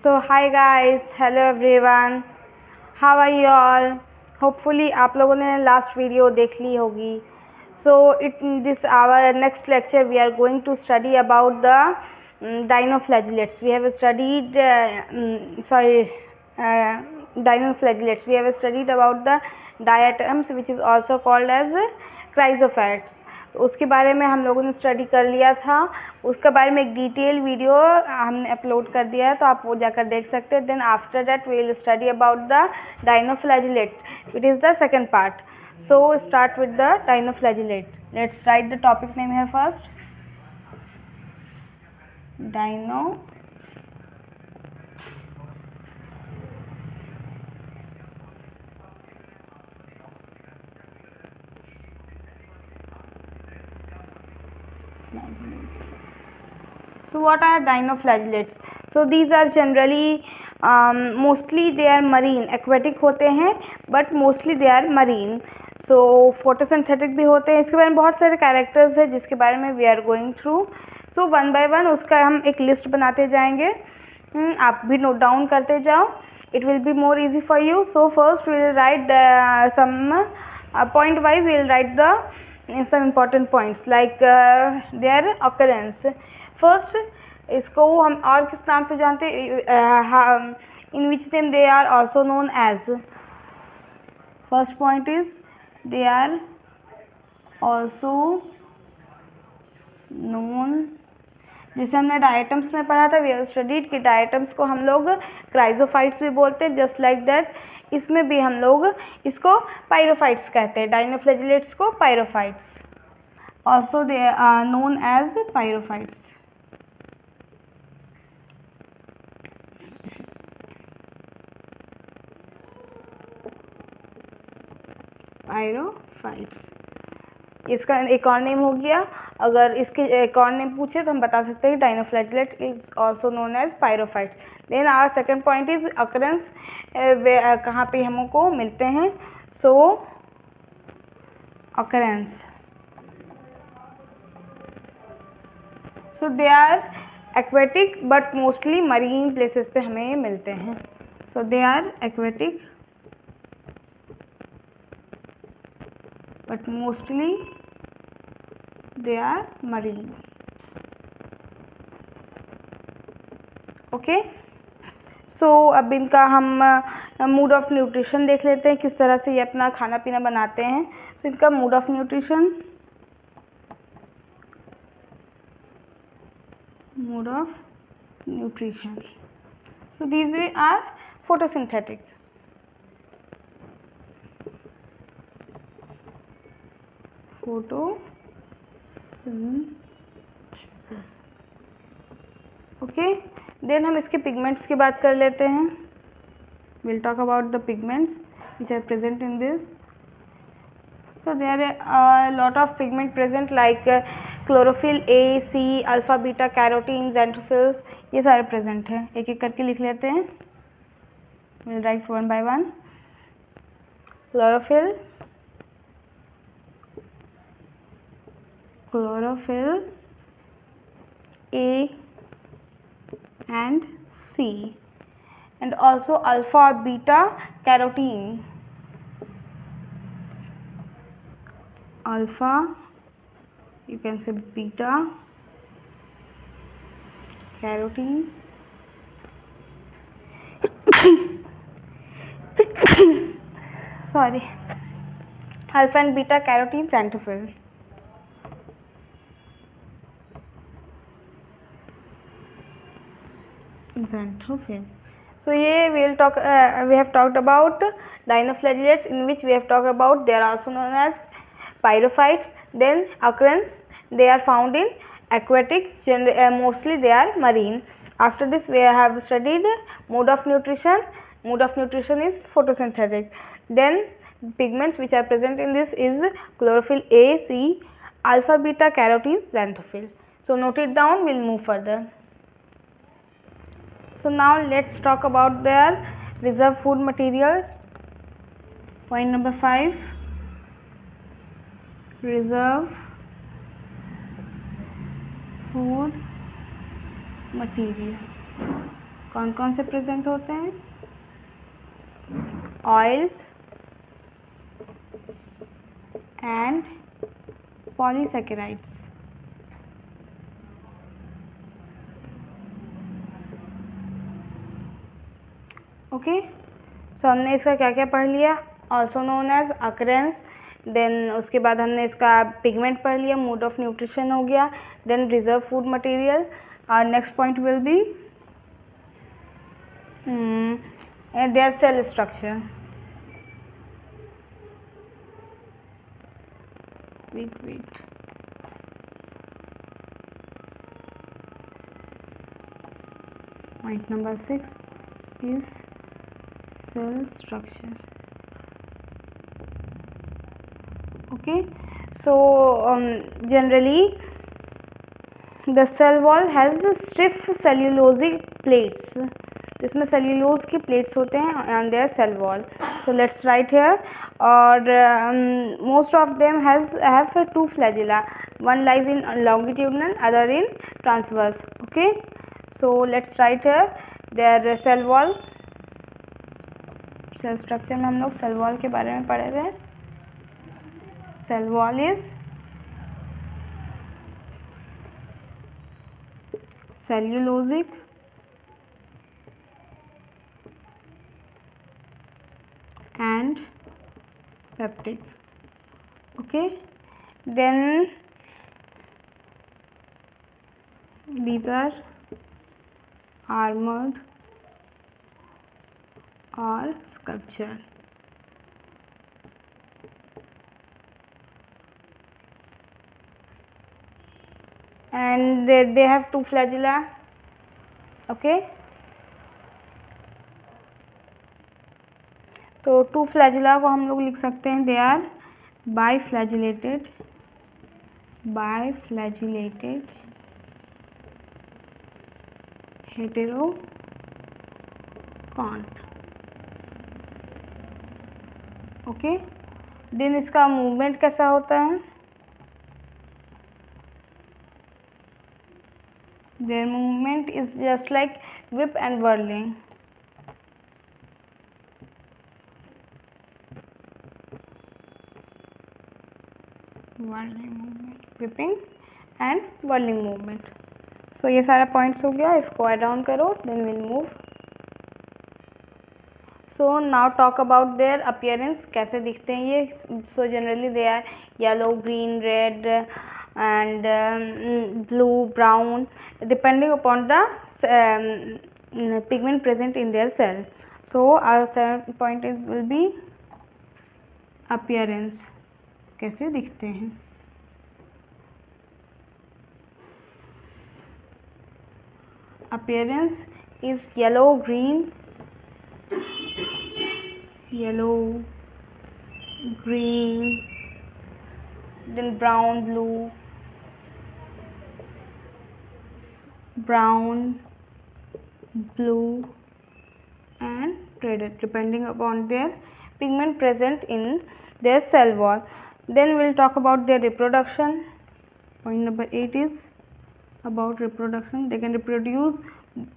So hi guys, hello everyone, how are you all? Hopefully आप लोगों ने last video देख ली होगी. So in this our next lecture we are going to study about the dinoflagellates. We have studied dinoflagellates. We have studied about the diatoms which is also called as chrysophates. तो उसके बारे में हम लोगों ने study कर लिया था. उसके बारे में एक डिटेल वीडियो हमने अपलोड कर दिया है, तो आप वो जाकर देख सकते हैं. Then after that we will study about the dinoflagellate. It is the second part. So start with the dinoflagellate. Let's write the topic name here first. Dino So what are dinoflagellates? So these are generally mostly they are marine, aquatic होते हैं but mostly they are marine. So photosynthetic भी होते हैं. इसके बारे में बहुत सारे कैरेक्टर्स हैं जिसके बारे में we are going through. So one by one उसका हम एक लिस्ट बनाते जाएंगे. आप भी नोट डाउन करते जाओ. It will be more easy for you. So first we will write some point wise we will write the some important points like their occurrence. First इसको हम और किस नाम से जानते हैं? In which name they are also known as. First point is they are also known. जैसे हमने डायटम्स में पढ़ा था, वी हैव स्टडीड कि डायटम्स को हम लोग क्राइजोफाइट्स भी बोलते हैं. जस्ट लाइक दैट इसमें भी हम लोग इसको पायरोफाइट्स कहते हैं. डाइनोफ्लैजिलेट्स को pyrophytes. Also they are known as pyrophytes. Pyrophytes. इसका एक और नेम हो गया. अगर इसके एक और नेम पूछे तो हम बता सकते हैं dinoflagellate is also known as pyrophytes. Then our second point is occurrence. कहाँ पे हमको मिलते हैं? So occurrence. So they are aquatic but mostly marine places पे हमें मिलते हैं. So they are aquatic but mostly they are marine. Okay. So अब इनका हम मूड ऑफ न्यूट्रिशन देख लेते हैं, किस तरह से ये अपना खाना पीना बनाते हैं. तो इनका mood of nutrition, so these are photosynthetic. Okay. Then हम इसके पिगमेंट्स की बात कर लेते हैं. Will talk about the pigments which are present in this. So there are lot of pigment present like chlorophyll a, c, alpha, beta, carotene, xanthophylls. ये सारे present हैं. एक एक करके लिख लेते हैं. Will write one by one. Chlorophyll, A and C, and also alpha, beta carotene. Alpha, you can say beta carotene. Sorry, alpha and beta carotene, xanthophyll. Xanthophyll. So here we will talk. We have talked about dinoflagellates, in which we have talked about they are also known as pyrophytes. Then occurrence, they are found in aquatic. Mostly they are marine. After this we have studied mode of nutrition. Mode of nutrition is photosynthetic. Then pigments which are present in this is chlorophyll A, C, alpha, beta carotene, xanthophyll. So note it down. We will move further. So now let's talk about their reserve food material. Point number 5, reserve food material. कौन कौन से present होते हैं? Oils and polysaccharides. Okay, so हमने इसका क्या क्या पढ़ लिया? Also known as occurrence, then उसके बाद हमने इसका पिगमेंट पढ़ लिया, मोड ऑफ न्यूट्रिशन हो गया, देन रिजर्व फूड मटेरियल। और next point will be their cell structure. wait point number 6 is cell structure. Okay, so generally the cell wall has stiff cellulosic plates, जिसमें cellulose की plates होते हैं on their cell wall. So let's write here. और most of them have two flagella, one lies in longitudinal, other in transverse. Okay, so let's write here their cell wall. Cell structure में हम लोग cell wall के बारे में पढ़े थे. Cell wall is cellulosic and peptic. Okay, then these are armored or sculpture. And they have two flagella. Okay, तो two flagella को हम लोग लिख सकते हैं, दे आर बाईफ्लैजिलेटेड हेटेरोकॉन्ट. ओके, देन इसका मूवमेंट कैसा होता है? There movement is just like whip and whirling. movement, whipping and whirling movement. So ये सारा पॉइंट्स हो गया, इसको ऐड ऑन करो, then will move. So now talk about their appearance, कैसे दिखते हैं ये. So generally they are yellow, green, red and blue, brown, depending upon the pigment present in their cell. So our second point is will be appearance, कैसे दिखते हैं. Appearance is yellow, green, then brown, blue and red, depending upon their pigment present in their cell wall. Then we'll talk about their reproduction. Point number 8 is about reproduction. They can reproduce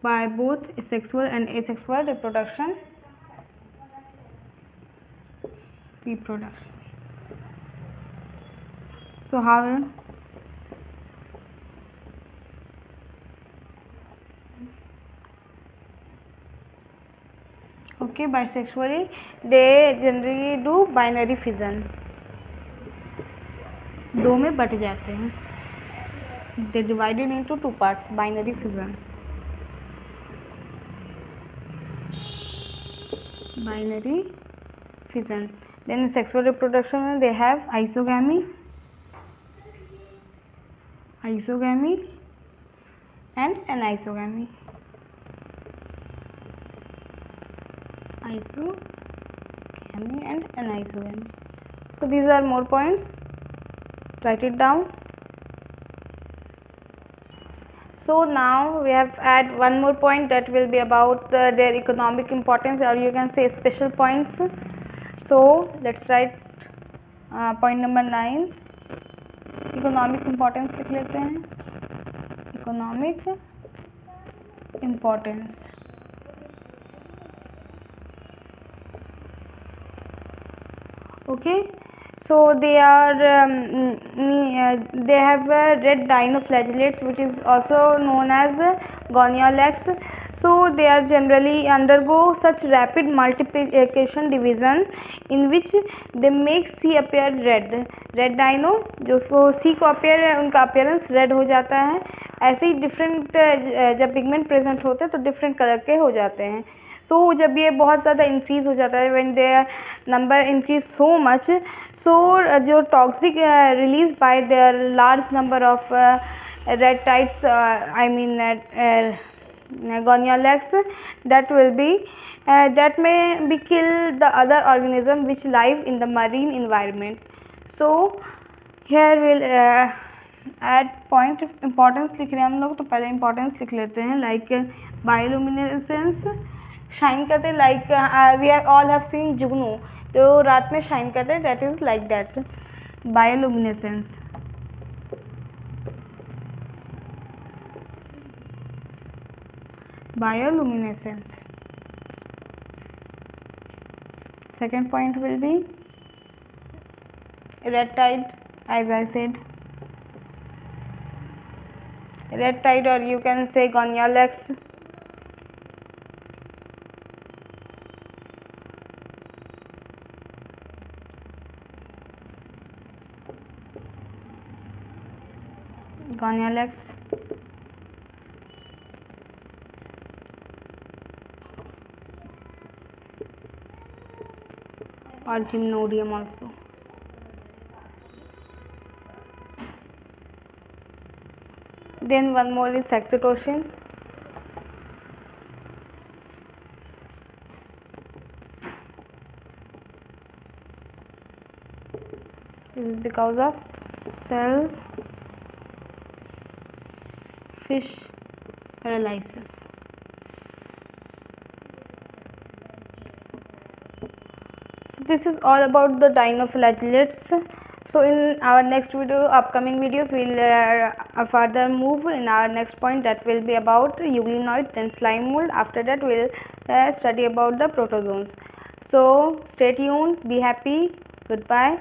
by both sexual and asexual reproduction. So how? Okay, bisexually they generally do binary fission. दो में but जाते हैं. They divided into two parts, binary fission. Then in sexual reproduction they have isogamy and anisogamy. So these are more points, write it down. So now we have add one more point that will be about their economic importance, or you can say special points. So let's write point number 9, economic importance लिख लेते हैं. economic importance. Okay, so they are they have red dinoflagellates, which is also known as goniolax. So they are generally undergo such rapid multiplication division in which they make C appear red. Red dino जो sea को appear उनका appearance red हो जाता है, ऐसे ही different जब pigment present होते हैं तो डिफरेंट कलर के हो जाते हैं. सो जब ये बहुत ज़्यादा इंक्रीज़ हो जाता है, when their number increase so much, so जो toxic release by their large number of red tides, I mean goniolax, that may be kill the other organism which live in the marine environment. So here we'll add point importance लिख रहे हैं हम लोग, तो पहले importance लिख लेते हैं. लाइक बायोलुमिनेसेंस शाइन करते, like we all have seen जुगनू जो रात में शाइन करते, that is like that bioluminescence. Bioluminescence. Second point will be red tide, as I said, red tide, or you can say goniolax. Goniolax. or gymnodium also. Then one more is saxitocin. This is because of cell fish paralysis. So this is all about the dinoflagellates. So in our next video, upcoming videos, we'll further move in our next point, that will be about eugenoid, then slime mold. After that we'll study about the protozoans. So stay tuned, be happy, goodbye.